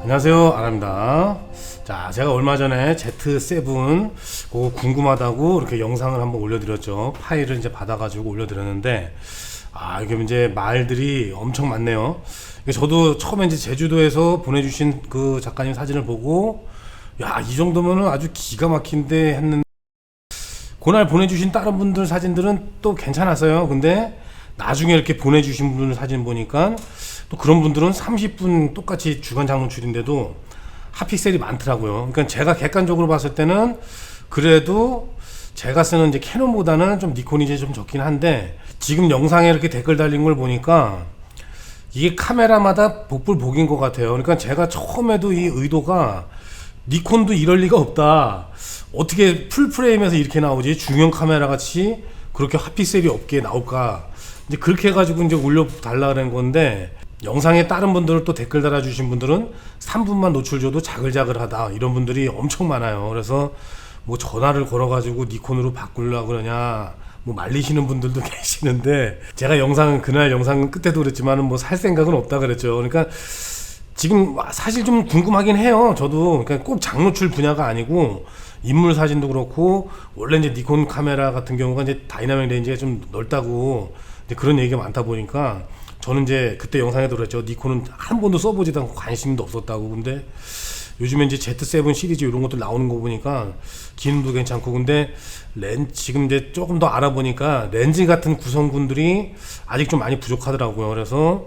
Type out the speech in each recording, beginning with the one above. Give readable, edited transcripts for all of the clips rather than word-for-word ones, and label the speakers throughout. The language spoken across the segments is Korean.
Speaker 1: 안녕하세요, 아랍니다. 자, 제가 얼마 전에 Z7 그거 궁금하다고 이렇게 영상을 한번 올려드렸죠. 파일을 이제 받아가지고 올려드렸는데, 이게 이제 말들이 엄청 많네요. 저도 처음에 이제 제주도에서 보내주신 그 작가님 사진을 보고, 야, 이 정도면은 아주 기가 막힌데 했는데, 그날 보내주신 다른 분들 사진들은 또 괜찮았어요. 근데 나중에 이렇게 보내주신 분들 사진 보니까 또 그런 분들은 30분 똑같이 주간 장노출인데도 핫픽셀이 많더라고요. 그러니까 제가 객관적으로 봤을 때는 그래도 제가 쓰는 이제 캐논보다는 좀 니콘이 이제 좀 적긴 한데, 지금 영상에 이렇게 댓글 달린 걸 보니까 이게 카메라마다 복불복인 것 같아요. 그러니까 제가 처음에도 이 의도가 니콘도 이럴 리가 없다. 어떻게 풀프레임에서 이렇게 나오지? 중형 카메라 같이 그렇게 핫픽셀이 없게 나올까? 이제 그렇게 해가지고 이제 올려달라는 건데, 영상에 다른 분들 또 댓글 달아주신 분들은 3분만 노출줘도 자글자글하다 이런 분들이 엄청 많아요. 그래서 뭐 전화를 걸어가지고 니콘으로 바꾸려고 그러냐 뭐 말리시는 분들도 계시는데, 제가 그날 영상 끝에도 그랬지만은 뭐 살 생각은 없다 그랬죠. 그러니까 지금 사실 좀 궁금하긴 해요. 저도 그러니까 꼭 장노출 분야가 아니고 인물 사진도 그렇고, 원래 이제 니콘 카메라 같은 경우가 이제 다이나믹 렌즈가 좀 넓다고 이제 그런 얘기가 많다 보니까, 저는 이제 그때 영상에도 그랬죠. 니콘은 한 번도 써보지도 않고 관심도 없었다고. 근데 요즘에 이제 Z7 시리즈 이런 것들 나오는 거 보니까 기능도 괜찮고, 근데 지금 이제 조금 더 알아보니까 렌즈 같은 구성분들이 아직 좀 많이 부족하더라고요. 그래서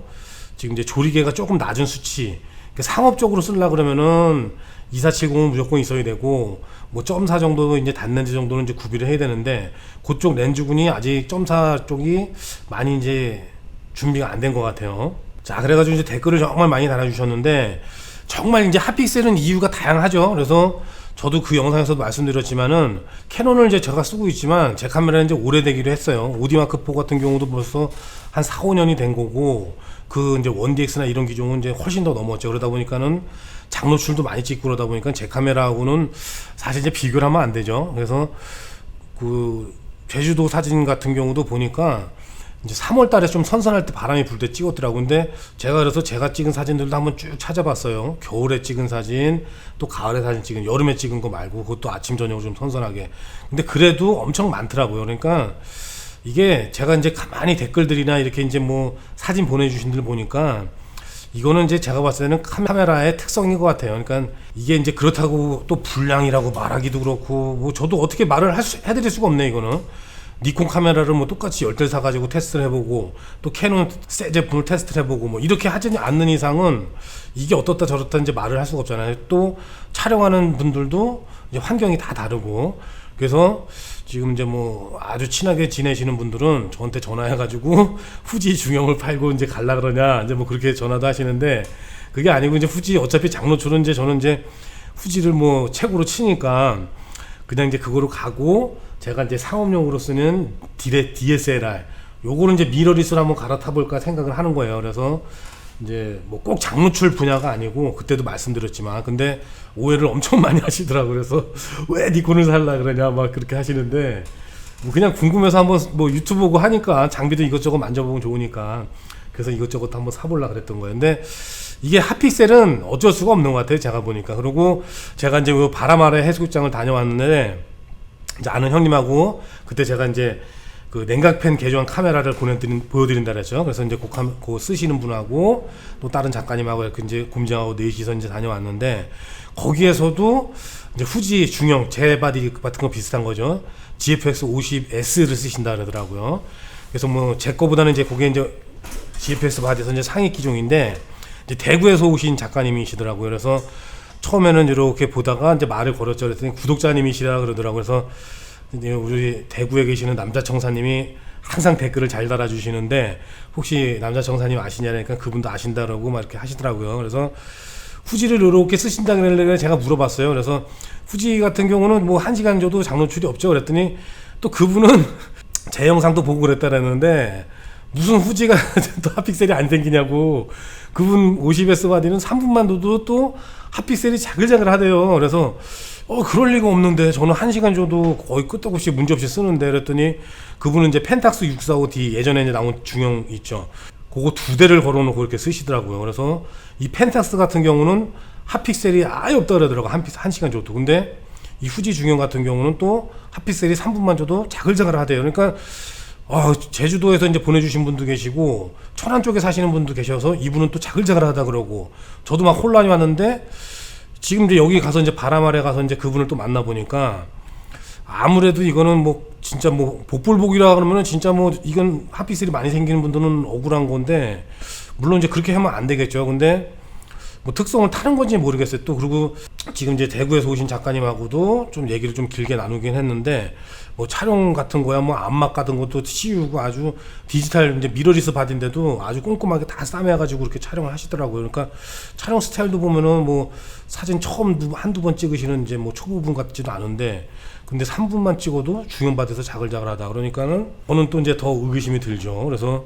Speaker 1: 지금 이제 조리개가 조금 낮은 수치, 상업적으로 쓰려고 그러면은 2470은 무조건 있어야 되고, 뭐 .4 정도 이제 단렌즈 정도는 이제 구비를 해야 되는데, 그쪽 렌즈군이 아직 .4 쪽이 많이 이제 준비가 안 된 것 같아요. 자, 그래가지고 이제 댓글을 정말 많이 달아주셨는데, 정말 이제 핫픽셀은 이유가 다양하죠. 그래서 저도 그 영상에서도 말씀드렸지만은, 캐논을 이제 제가 쓰고 있지만 제 카메라는 이제 오래되기로 했어요. 오디마크4 같은 경우도 벌써 한 4, 5년이 된 거고, 그 이제 1DX나 이런 기종은 이제 훨씬 더 넘었죠. 그러다 보니까는 장노출도 많이 찍고 그러다 보니까 제 카메라하고는 사실 이제 비교를 하면 안 되죠. 그래서 그 제주도 사진 같은 경우도 보니까 이제 3월 달에 좀 선선할 때 바람이 불 때 찍었더라고. 근데 그래서 제가 찍은 사진들도 한번 쭉 찾아봤어요. 겨울에 찍은 사진, 또 가을에 사진 찍은, 여름에 찍은 거 말고, 그것도 아침 저녁으로 좀 선선하게. 근데 그래도 엄청 많더라고요. 그러니까 이게 제가 이제 가만히 댓글들이나 이렇게 이제 뭐 사진 보내주신 들 보니까, 이거는 이제 제가 봤을 때는 카메라의 특성인 것 같아요. 그러니까 이게 이제 그렇다고 또 불량이라고 말하기도 그렇고, 뭐 저도 어떻게 말을 해드릴 수가 없네, 이거는. 니콘 카메라를 뭐 똑같이 10대 사가지고 테스트를 해보고, 또 캐논 새 제품을 테스트를 해보고, 뭐 이렇게 하지 않는 이상은 이게 어떻다 저렇다 이제 말을 할 수가 없잖아요. 또 촬영하는 분들도 이제 환경이 다 다르고, 그래서 지금 이제 뭐 아주 친하게 지내시는 분들은 저한테 전화해가지고 후지 중형을 팔고 이제 갈라 그러냐, 이제 뭐 그렇게 전화도 하시는데, 그게 아니고 이제 후지 어차피 장노출은 이제 저는 이제 후지를 뭐 최고로 치니까 그냥 이제 그거로 가고, 제가 이제 상업용으로 쓰는 DSLR, 요거는 이제 미러리스로 한번 갈아타볼까 생각을 하는 거예요. 그래서 이제 뭐 꼭 장노출 분야가 아니고, 그때도 말씀드렸지만, 근데 오해를 엄청 많이 하시더라고요. 그래서 왜 니콘을 살라 그러냐 막 그렇게 하시는데, 뭐 그냥 궁금해서 한번 뭐 유튜브 보고 하니까 장비도 이것저것 만져보면 좋으니까, 그래서 이것저것 한번 사보려 그랬던 거예요. 근데 이게 핫픽셀은 어쩔 수가 없는 것 같아요, 제가 보니까. 그리고 제가 이제 바람 아래 해수욕장을 다녀왔는데, 이제 아는 형님하고 그때 제가 이제 그 냉각팬 개조한 카메라를 보여드린다 그랬죠. 그래서 이제 그 쓰시는 분하고 또 다른 작가님하고 이렇게 이제 곰장하고 넷이서 이제 다녀왔는데, 거기에서도 이제 후지 중형 제바디 같은 거 비슷한 거죠. GFX 50S를 쓰신다 그러더라고요. 그래서 뭐 제 거보다는 이제 그게 이제 GFX 바디에서 이제 상위 기종인데, 이제 대구에서 오신 작가님이시더라고요. 그래서 처음에는 이렇게 보다가 이제 말을 걸었죠. 그랬더니 구독자님이시라 그러더라고요. 그래서 우리 대구에 계시는 남자 청사님이 항상 댓글을 잘 달아주시는데, 혹시 남자 청사님 아시냐니까 그분도 아신다라고 막 이렇게 하시더라고요. 그래서 후지를 이렇게 쓰신다 그러길래 제가 물어봤어요. 그래서 후지 같은 경우는 뭐 1시간 줘도 장노출이 없죠. 그랬더니 또 그분은 제 영상도 보고 그랬다 그랬는데, 무슨 후지가 또 핫픽셀이 안 생기냐고. 그분 50S 바디는 3분만 둬도 또 핫픽셀이 자글자글 하대요. 그래서 그럴 리가 없는데, 저는 1시간 줘도 거의 끄떡 없이 문제없이 쓰는데, 그랬더니 그분은 이제 펜탁스 645D 예전에 이제 나온 중형 있죠. 그거 2대를 걸어놓고 이렇게 쓰시더라고요. 그래서 이 펜탁스 같은 경우는 핫픽셀이 아예 없다 그러더라고. 한 시간 줘도. 근데 이 후지 중형 같은 경우는 또 핫픽셀이 3분만 줘도 자글자글 하대요. 그러니까 제주도에서 이제 보내주신 분도 계시고 천안 쪽에 사시는 분도 계셔서 이분은 또 자글자글 하다 그러고, 저도 막 혼란이 왔는데 지금 이제 여기 가서 이제 바람 아래 가서 이제 그분을 또 만나보니까 아무래도 이거는 뭐 진짜 뭐 복불복이라 그러면은 진짜 뭐 이건 핫픽셀이 많이 생기는 분들은 억울한 건데, 물론 이제 그렇게 하면 안 되겠죠. 근데 뭐 특성을 타는 건지 모르겠어요. 또 그리고 지금 이제 대구에서 오신 작가님하고도 좀 얘기를 좀 길게 나누긴 했는데, 뭐 촬영 같은 거야 뭐 암막 같은 것도 씌우고 아주 디지털 이제 미러리스 바디인데도 아주 꼼꼼하게 다 싸매가지고 그렇게 촬영을 하시더라고요. 그러니까 촬영 스타일도 보면은 뭐 사진 처음 한두 번 찍으시는 이제 뭐 초보분 같지도 않은데, 근데 3분만 찍어도 중형받아서 자글자글하다 그러니까는 저는 또 이제 더 의구심이 들죠. 그래서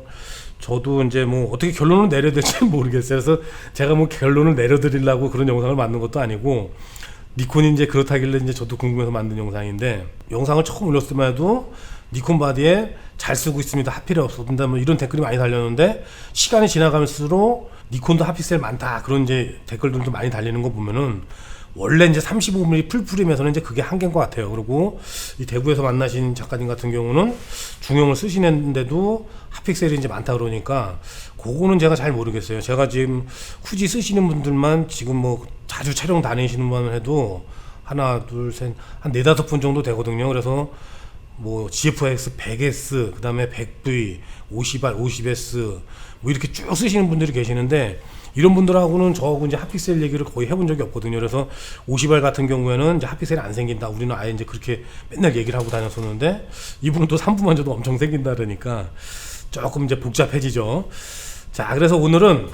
Speaker 1: 저도 이제 뭐 어떻게 결론을 내려야 될지 모르겠어요. 그래서 제가 뭐 결론을 내려드리려고 그런 영상을 만든 것도 아니고, 니콘이 이제 그렇다길래 이제 저도 궁금해서 만든 영상인데, 영상을 처음 올렸을 때만 해도 니콘 바디에 잘 쓰고 있습니다, 핫필이 없습니다, 뭐 이런 댓글이 많이 달렸는데, 시간이 지나가면서록 니콘도 핫픽셀 많다 그런 이제 댓글들도 많이 달리는 거 보면은 원래 이제 35mm 풀프림에서는 이제 그게 한계인 것 같아요. 그리고 이 대구에서 만나신 작가님 같은 경우는 중형을 쓰시는데도 핫픽셀이 이제 많다 그러니까 그거는 제가 잘 모르겠어요. 제가 지금 후지 쓰시는 분들만 지금 뭐 자주 촬영 다니시는 분만 해도 하나 둘 셋 한 4-5분 정도 되거든요. 그래서 뭐 GFX 100S 그 다음에 100V 50R 50S 뭐 이렇게 쭉 쓰시는 분들이 계시는데, 이런 분들하고는 저하고 이제 핫픽셀 얘기를 거의 해본 적이 없거든요. 그래서 50R 같은 경우에는 이제 핫픽셀이 안 생긴다, 우리는 아예 이제 그렇게 맨날 얘기를 하고 다녔었는데, 이분은 또 3분만 줘도 엄청 생긴다 그러니까 조금 이제 복잡해지죠. 자, 그래서 오늘은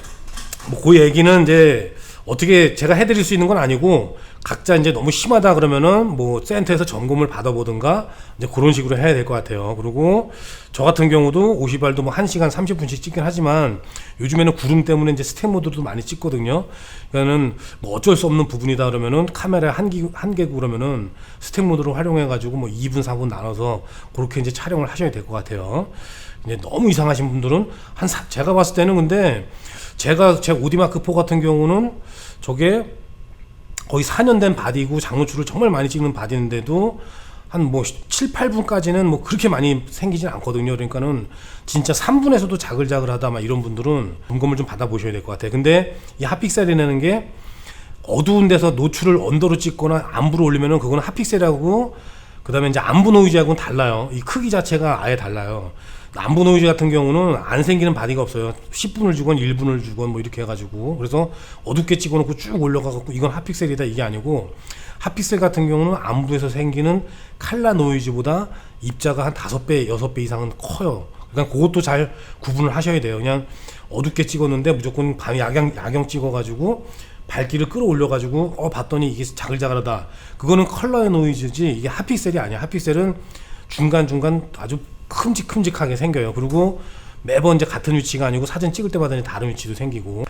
Speaker 1: 뭐 그 얘기는 이제 어떻게 제가 해드릴 수 있는 건 아니고, 각자 이제 너무 심하다 그러면은 뭐 센터에서 점검을 받아보든가 이제 그런 식으로 해야 될 것 같아요. 그리고 저 같은 경우도 50알도 뭐 1시간 30분씩 찍긴 하지만 요즘에는 구름 때문에 이제 스택 모드도 많이 찍거든요. 그러니까는 뭐 어쩔 수 없는 부분이다 그러면은 카메라 한 개고 그러면은 스택 모드로 활용해 가지고 뭐 2분 4분 나눠서 그렇게 이제 촬영을 하셔야 될 것 같아요. 이제 너무 이상하신 분들은 제가 봤을 때는, 근데 제 오디마크 4 같은 경우는 저게 거의 4년 된 바디고 장노출을 정말 많이 찍는 바디인데도 한 뭐 7, 8분까지는 뭐 그렇게 많이 생기진 않거든요. 그러니까는 진짜 3분에서도 자글자글하다 막 이런 분들은 점검을 좀 받아보셔야 될 것 같아요. 근데 이 핫픽셀이라는 게 어두운 데서 노출을 언더로 찍거나 안부로 올리면은 그거는 핫픽셀하고 그 다음에 이제 안부 노이즈하고는 달라요. 이 크기 자체가 아예 달라요. 안부 노이즈 같은 경우는 안 생기는 바디가 없어요. 10분을 주건 1분을 주건 뭐 이렇게 해가지고, 그래서 어둡게 찍어놓고 쭉 올려가지고 이건 핫픽셀이다 이게 아니고, 핫픽셀 같은 경우는 안부에서 생기는 칼라 노이즈보다 입자가 한 5배 6배 이상은 커요. 그러니까 그것도 잘 구분을 하셔야 돼요. 그냥 어둡게 찍었는데 무조건 밤 야경 찍어가지고 밝기를 끌어올려가지고 봤더니 이게 자글자글하다, 그거는 컬러의 노이즈지 이게 핫픽셀이 아니야. 핫픽셀은 중간중간 아주 큼직큼직하게 생겨요. 그리고 매번 이제 같은 위치가 아니고 사진 찍을 때마다 이제 다른 위치도 생기고.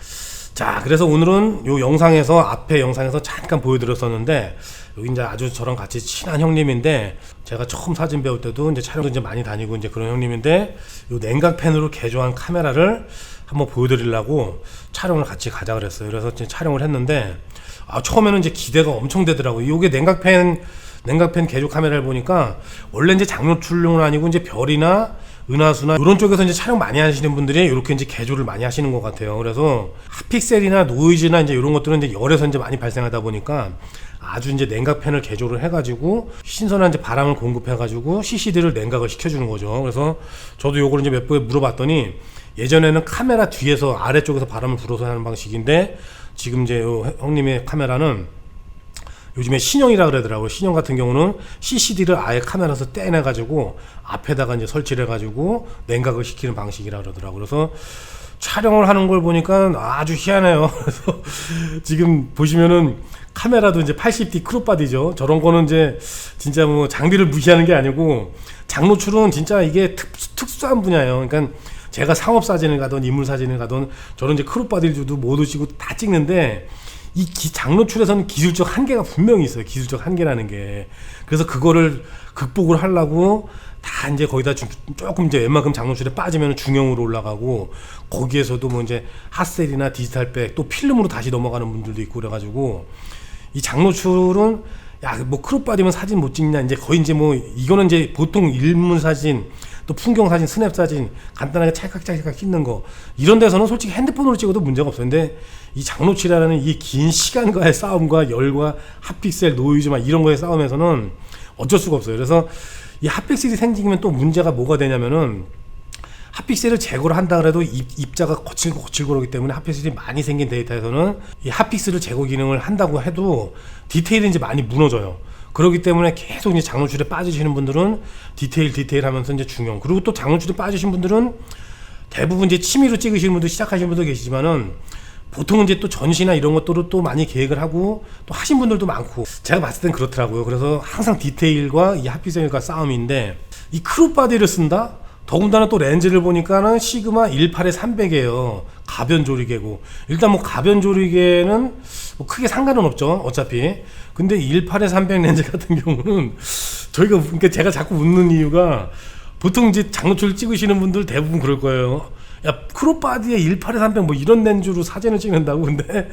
Speaker 1: 자, 그래서 오늘은 요 영상에서 앞에 영상에서 잠깐 보여드렸었는데, 여기 이제 아주 저랑 같이 친한 형님인데, 제가 처음 사진 배울 때도 이제 촬영도 이제 많이 다니고 이제 그런 형님인데, 요 냉각펜으로 개조한 카메라를 한번 보여드리려고 촬영을 같이 가자 그랬어요. 그래서 이제 촬영을 했는데, 처음에는 이제 기대가 엄청 되더라고요. 요게 냉각펜 개조 카메라를 보니까 원래 이제 장노출용은 아니고 이제 별이나 은하수나 이런 쪽에서 이제 촬영 많이 하시는 분들이 이렇게 이제 개조를 많이 하시는 것 같아요. 그래서 핫픽셀이나 노이즈나 이제 이런 것들은 이제 열에서 이제 많이 발생하다 보니까 아주 이제 냉각팬을 개조를 해가지고 신선한 이제 바람을 공급해가지고 CCD를 냉각을 시켜주는 거죠. 그래서 저도 요걸 이제 몇 번 물어봤더니, 예전에는 카메라 뒤에서 아래쪽에서 바람을 불어서 하는 방식인데, 지금 이제 요 형님의 카메라는 요즘에 신형이라 그러더라고요. 신형 같은 경우는 CCD를 아예 카메라에서 떼내가지고 앞에다가 이제 설치를 해가지고 냉각을 시키는 방식이라 그러더라고요. 그래서 촬영을 하는 걸 보니까 아주 희한해요. 그래서 지금 보시면은 카메라도 이제 80D 크롭바디죠. 저런 거는 이제 진짜 뭐 장비를 무시하는 게 아니고, 장노출은 진짜 이게 특수한 분야예요. 그러니까 제가 상업 사진을 가던 인물 사진을 가던 저런 이제 크롭바디를 모두 찍고 다 찍는데, 이 장노출에서는 기술적 한계가 분명히 있어요. 기술적 한계라는 게. 그래서 그거를 극복을 하려고 다 이제 거기다 조금 이제 웬만큼 장노출에 빠지면 중형으로 올라가고, 거기에서도 뭐 이제 핫셀이나 디지털백 또 필름으로 다시 넘어가는 분들도 있고 그래가지고, 이 장노출은 야 뭐 크롭바디면 사진 못 찍냐, 이제 거의 이제 뭐 이거는 이제 보통 일문 사진 또 풍경 사진, 스냅 사진 간단하게 찰칵찰칵 찍는 거, 이런 데서는 솔직히 핸드폰으로 찍어도 문제가 없어요. 근데 이 장노출이라는 이 긴 시간과의 싸움과 열과 핫픽셀, 노이즈만 이런 거의 싸움에서는 어쩔 수가 없어요. 그래서 이 핫픽셀이 생기면 또 문제가 뭐가 되냐면은, 핫픽셀을 제거를 한다 그래도 입자가 거칠고 그러기 때문에 핫픽셀이 많이 생긴 데이터에서는 이 핫픽셀을 제거 기능을 한다고 해도 디테일이 이제 많이 무너져요. 그렇기 때문에 계속 이제 장노출에 빠지시는 분들은 디테일 하면서 이제 중형, 그리고 또 장노출에 빠지신 분들은 대부분 이제 취미로 찍으시는 분들, 시작하시는 분도 계시지만은 보통은 이제 또 전시나 이런 것들을 또 많이 계획을 하고 또 하신 분들도 많고, 제가 봤을 땐 그렇더라고요. 그래서 항상 디테일과 이 핫픽셀과 싸움인데, 이 크롭바디를 쓴다? 더군다나 또 렌즈를 보니까는 시그마 18에 300이에요. 가변 조리개고. 일단 뭐 가변 조리개는 뭐 크게 상관은 없죠, 어차피. 근데 18에 300 렌즈 같은 경우는 저희가, 그러니까 제가 자꾸 웃는 이유가, 보통 이제 장노출 찍으시는 분들 대부분 그럴 거예요. 야, 크롭바디에 18에 300 뭐 이런 렌즈로 사진을 찍는다고. 근데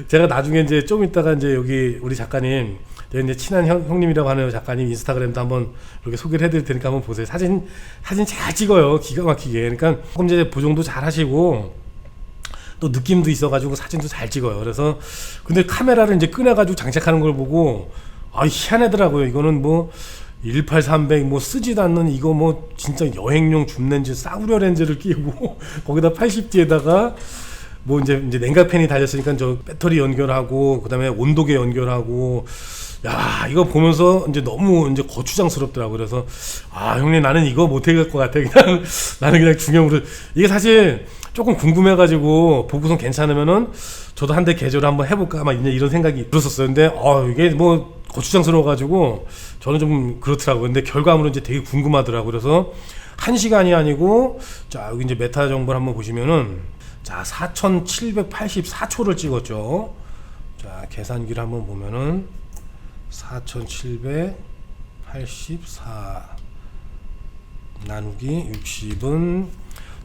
Speaker 1: 제가 나중에 이제 좀 이따가 이제 여기 우리 작가님, 이제 친한 형님이라고 하는 작가님 인스타그램도 한번 이렇게 소개를 해드릴 테니까 한번 보세요. 사진 잘 찍어요, 기가 막히게. 그러니까 조금 이제 보정도 잘 하시고 또 느낌도 있어가지고 사진도 잘 찍어요. 그래서 근데 카메라를 이제 꺼내가지고 장착하는 걸 보고 희한하더라고요. 이거는 뭐 18-300 뭐 쓰지도 않는 이거 뭐 진짜 여행용 줌 렌즈, 싸구려 렌즈를 끼고 거기다 80D에다가 뭐 이제 냉각팬이 달렸으니까 저 배터리 연결하고 그다음에 온도계 연결하고, 야 이거 보면서 이제 너무 이제 거추장스럽더라고. 그래서 형님 나는 이거 못해 갈 것 같아. 그냥 나는 그냥 중형으로. 이게 사실 조금 궁금해가지고 보고선 괜찮으면은 저도 한 대 개조를 한번 해볼까 아마 이런 생각이 들었었어요. 근데 이게 뭐 거추장스러워가지고 저는 좀 그렇더라고요. 근데 결과물은 이제 되게 궁금하더라고요. 그래서 1시간이 아니고, 자 여기 이제 메타 정보를 한번 보시면은, 자 4784초를 찍었죠. 자 계산기를 한번 보면은 4784 나누기 60은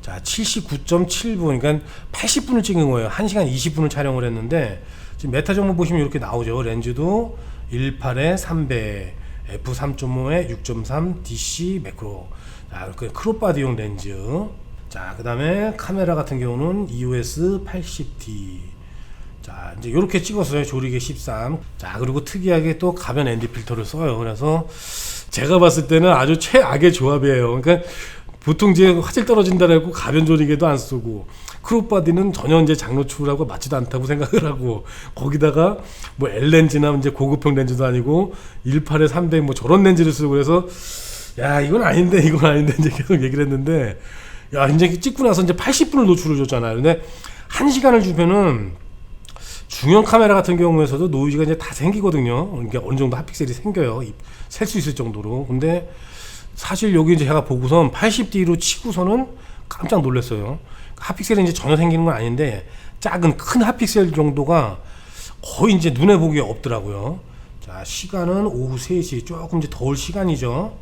Speaker 1: 자 79.7분, 그러니까 80분을 찍은 거예요. 1시간 20분을 촬영을 했는데, 지금 메타 정보 보시면 이렇게 나오죠. 렌즈도 18에 300, f3.5에 6.3 DC 매크로. 자 이렇게 크롭바디용 렌즈. 자 그 다음에 카메라 같은 경우는 EOS 80D. 자 이제 이렇게 찍었어요. 조리개 13. 자 그리고 특이하게 또 가변 ND 필터를 써요. 그래서 제가 봤을 때는 아주 최악의 조합이에요. 그러니까 보통 이제 화질 떨어진다고 가변 조리개도 안 쓰고, 크롭바디는 전혀 이제 장노출하고 맞지도 않다고 생각을 하고, 거기다가 뭐 L렌즈나 이제 고급형 렌즈도 아니고 18에 300 뭐 저런 렌즈를 쓰고, 그래서 야 이건 아닌데 이제 계속 얘기를 했는데, 야 이제 찍고 나서 이제 80분을 노출을 줬잖아요. 근데 1시간을 주면은 중형 카메라 같은 경우에서도 노이즈가 이제 다 생기거든요. 그러니까 어느 정도 핫픽셀이 생겨요. 셀 수 있을 정도로. 근데 사실 여기 이제 제가 보고선 80D로 치고서는 깜짝 놀랐어요. 핫픽셀이 이제 전혀 생기는 건 아닌데, 작은 큰 핫픽셀 정도가 거의 이제 눈에 보기에 없더라고요. 자 시간은 오후 3시, 조금 이제 더울 시간이죠.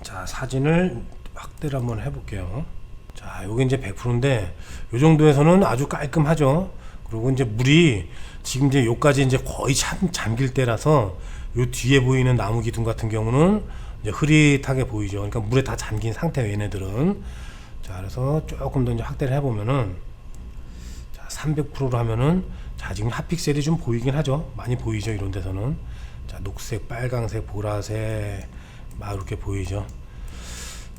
Speaker 1: 자 사진을 확대를 한번 해볼게요. 자 여기 이제 100%인데 요 정도에서는 아주 깔끔하죠. 그리고 이제 물이 지금 이제 요까지 이제 거의 잠길 때라서 요 뒤에 보이는 나무 기둥 같은 경우는 이제 흐릿하게 보이죠. 그러니까 물에 다 잠긴 상태예요, 얘네들은. 자 그래서 조금 더 이제 확대를 해보면은, 자 300%로 하면은, 자 지금 핫픽셀이 좀 보이긴 하죠. 많이 보이죠, 이런 데서는. 자 녹색, 빨강색, 보라색 막 이렇게 보이죠.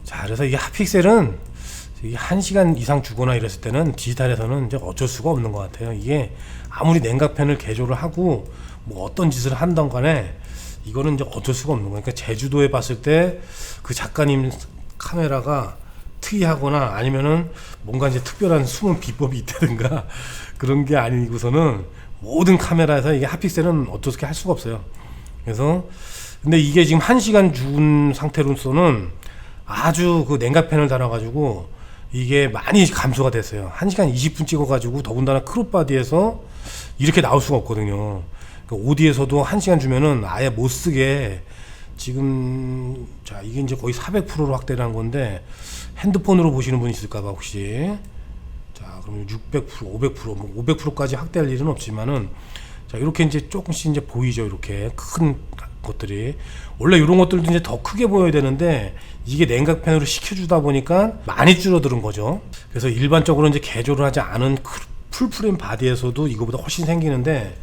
Speaker 1: 자 그래서 이 핫픽셀은 1시간 이상 주거나 이랬을 때는 디지털에서는 이제 어쩔 수가 없는 것 같아요. 이게 아무리 냉각팬을 개조를 하고 뭐 어떤 짓을 한던 간에 이거는 이제 어쩔 수가 없는 거예요. 그러니까 제주도에 봤을 때 그 작가님 카메라가 특이하거나 아니면은 뭔가 이제 특별한 숨은 비법이 있다든가 그런 게 아니고서는 모든 카메라에서 이게 핫픽셀은 어떻게 할 수가 없어요. 그래서 근데 이게 지금 1시간 준 상태로서는 아주 그 냉각팬을 달아가지고 이게 많이 감소가 됐어요. 1시간 20분 찍어가지고 더군다나 크롭바디에서 이렇게 나올 수가 없거든요. 그러니까 OD에서도 1시간 주면은 아예 못 쓰게 지금 자 이게 이제 거의 400%로 확대를 한 건데 핸드폰으로 보시는 분 있을까봐 혹시 자 그럼 600%, 500%, 뭐 500%까지 확대할 일은 없지만은 자 이렇게 이제 조금씩 이제 보이죠. 이렇게 큰 것들이 원래 이런 것들도 이제 더 크게 보여야 되는데 이게 냉각팬으로 시켜주다 보니까 많이 줄어드는 거죠. 그래서 일반적으로 이제 개조를 하지 않은 풀프레임 바디에서도 이거보다 훨씬 생기는데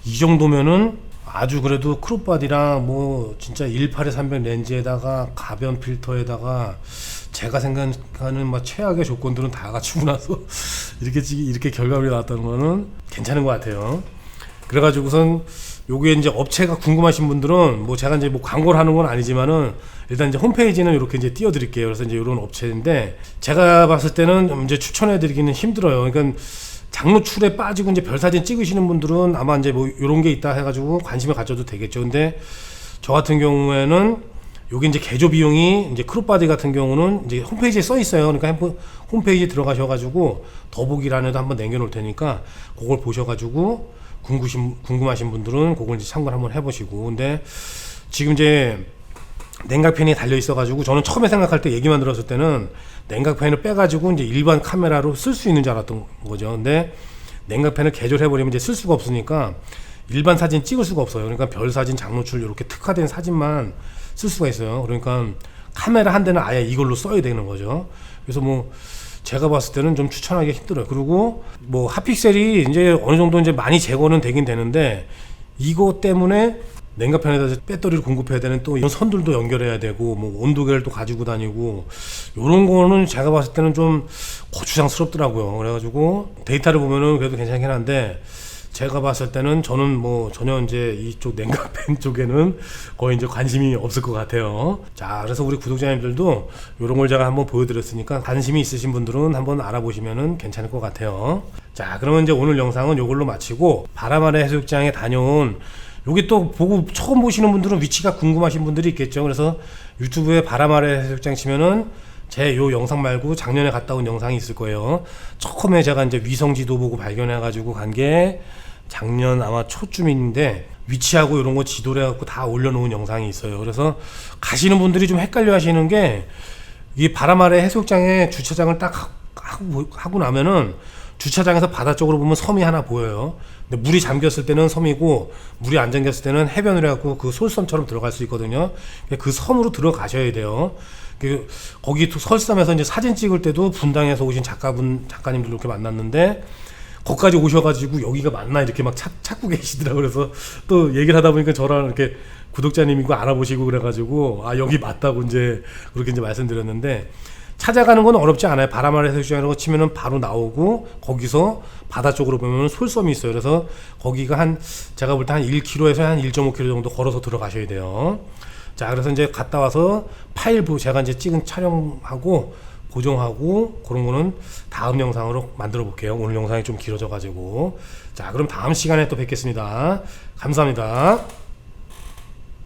Speaker 1: 이 정도면은 아주 그래도 크롭바디랑 뭐 진짜 18-300 렌즈에다가 가변 필터에다가 제가 생각하는 막 최악의 조건들은 다 갖추고 나서 이렇게 결과물이 나왔다는 거는 괜찮은 것 같아요. 그래가지고선 요게 이제 업체가 궁금하신 분들은 뭐 제가 이제 뭐 광고를 하는 건 아니지만은 일단 이제 홈페이지는 이렇게 이제 띄워드릴게요. 그래서 이제 이런 업체인데 제가 봤을 때는 이제 추천해드리기는 힘들어요. 그러니까 장노출에 빠지고 이제 별 사진 찍으시는 분들은 아마 이제 뭐 이런 게 있다 해가지고 관심을 가져도 되겠죠. 근데 저 같은 경우에는 요게 이제 개조 비용이 이제 크롭바디 같은 경우는 이제 홈페이지에 써 있어요. 그러니까 한번 홈페이지에 들어가셔가지고 더보기란에도 한번 남겨놓을 테니까 그걸 보셔가지고 궁금하신 분들은 그걸 이제 참고를 한번 해보시고. 근데 지금 이제 냉각팬이 달려 있어가지고 저는 처음에 생각할 때 얘기만 들었을 때는 냉각팬을 빼가지고 이제 일반 카메라로 쓸 수 있는 줄 알았던 거죠. 근데 냉각팬을 개조해버리면 이제 쓸 수가 없으니까 일반 사진 찍을 수가 없어요. 그러니까 별 사진, 장노출 이렇게 특화된 사진만 쓸 수가 있어요. 그러니까 카메라 한 대는 아예 이걸로 써야 되는 거죠. 그래서 뭐 제가 봤을 때는 좀 추천하기 힘들어요. 그리고 뭐 핫픽셀이 이제 어느 정도 이제 많이 제거는 되긴 되는데 이거 때문에 냉각팬에다 배터리를 공급해야 되는 또 이런 선들도 연결해야 되고 뭐 온도계를 또 가지고 다니고 요런 거는 제가 봤을 때는 좀 고추장스럽더라고요. 그래가지고 데이터를 보면은 그래도 괜찮긴 한데 제가 봤을 때는 저는 뭐 전혀 이제 이쪽 냉각팬 쪽에는 거의 이제 관심이 없을 것 같아요. 자, 그래서 우리 구독자님들도 이런 걸 제가 한번 보여드렸으니까 관심이 있으신 분들은 한번 알아보시면은 괜찮을 것 같아요. 자, 그러면 이제 오늘 영상은 이걸로 마치고 바람 아래 해수욕장에 다녀온 여기 또 보고 처음 보시는 분들은 위치가 궁금하신 분들이 있겠죠. 그래서 유튜브에 바람 아래 해수욕장 치면은 제 요 영상 말고 작년에 갔다 온 영상이 있을 거예요. 처음에 제가 이제 위성지도 보고 발견해가지고 간 게 작년 아마 초쯤인데 위치하고 이런 거 지도를 해갖고 다 올려놓은 영상이 있어요. 그래서 가시는 분들이 좀 헷갈려 하시는 게 이 바람 아래 해수욕장에 주차장을 딱 하고 나면은 주차장에서 바다 쪽으로 보면 섬이 하나 보여요. 근데 물이 잠겼을 때는 섬이고 물이 안 잠겼을 때는 해변을 해갖고 그 솔섬처럼 들어갈 수 있거든요. 그 섬으로 들어가셔야 돼요. 거기 설섬에서 이제 사진 찍을 때도 분당에서 오신 작가님들 이렇게 만났는데 거기까지 오셔가지고 여기가 맞나 이렇게 막 찾고 계시더라고요. 그래서 또 얘기를 하다 보니까 저랑 이렇게 구독자님이고 알아보시고 그래가지고 아 여기 맞다고 이제 그렇게 이제 말씀드렸는데 찾아가는 건 어렵지 않아요. 바람 아래 해수욕장이라고 치면은 바로 나오고 거기서 바다 쪽으로 보면 솔섬이 있어요. 그래서 거기가 한 제가 볼 때 한 1km에서 한 1.5km 정도 걸어서 들어가셔야 돼요. 자, 그래서 이제 갔다 와서 파일 제가 이제 찍은 촬영하고 보정하고 그런 거는 다음 영상으로 만들어 볼게요. 오늘 영상이 좀 길어져 가지고. 자, 그럼 다음 시간에 또 뵙겠습니다. 감사합니다.